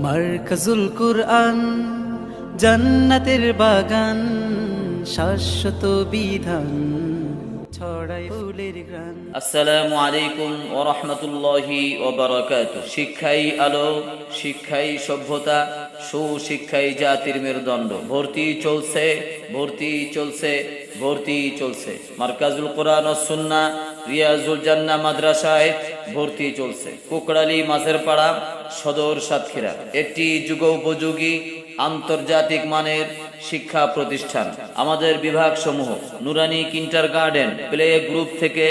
মারকাজুল কুরআন জান্নাতের বাগান, শাশ্বত বিধান ছড়ায় ফুলের ঘ্রাণ। আসসালামু আলাইকুম ওয়া রাহমাতুল্লাহি ওয়া বারাকাতুহু। শিক্ষাই আলো, শিক্ষাই সভ্যতা, সুশিক্ষাই জাতির মেরুদণ্ড। ভর্তি চলছে, ভর্তি চলছে, ভর্তি চলছে। মারকাজুল কোরআন ও সুন্নাহ রিয়াজুল জান্নাহ মাদ্রাসায় ভর্তি চলছে। কুকড়ালি মাঝের পাড়া, সদর সাতক্ষীরা। একটি যুগোপযোগী আন্তর্জাতিক মানের শিক্ষা প্রতিষ্ঠান। আমাদের বিভাগ সমূহ: নুরানি কিন্ডারগার্টেন প্লে গ্রুপ থেকে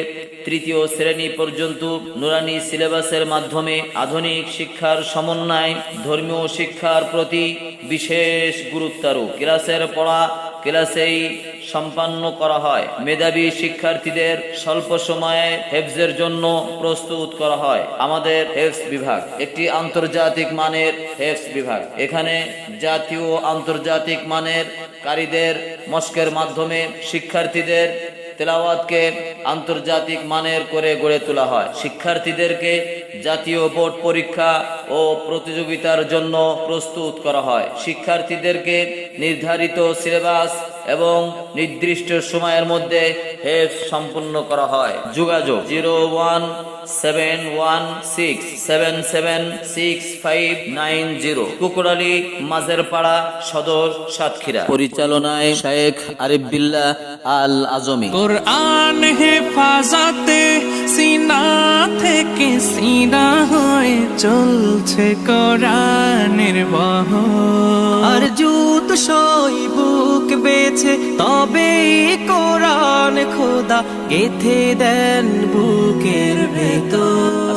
তৃতীয় শ্রেণী পর্যন্ত নুরানি সিলেবাসের মাধ্যমে আধুনিক শিক্ষার সমন্বয় ধর্মীয় শিক্ষার প্রতি বিশেষ গুরুত্বারোপ। ক্লাসের পড়া ক্লাসেই সম্পন্ন করা হয়। মেধাবী শিক্ষার্থীদের স্বল্প সময়ে হেফজের জন্য প্রস্তুত করা হয়। আমাদের হেফজ বিভাগ একটি আন্তর্জাতিক মানের হেফজ বিভাগ। এখানে জাতীয় ও আন্তর্জাতিক মানের কারীদের মস্কের মাধ্যমে শিক্ষার্থীদের তেলাওয়াতকে আন্তর্জাতিক মানের করে গড়ে তোলা হয়। শিক্ষার্থীদেরকে জাতীয় বোর্ড পরীক্ষা ও প্রতিযোগিতার জন্য প্রস্তুত করা হয়। শিক্ষার্থীদেরকে নির্ধারিত সিলেবাস এবং নির্দিষ্ট সময়ের মধ্যে হেফজ সম্পূর্ণ করা হয়। যোগাযোগ 01716776590, কুকুরালী মাঝের পাড়া, সদর সাতক্ষীরা। পরিচালনায় শেখ আরিফ বিল্লাহ আল আজমি। কোরআন হেফাজতে সিনা থেকে সিনা হয়ে চলছে কোরআনের বহর। আর জুত সই বুক বেছে তবে কোরআন খোদা গেথে দেন বুকের ভেতর।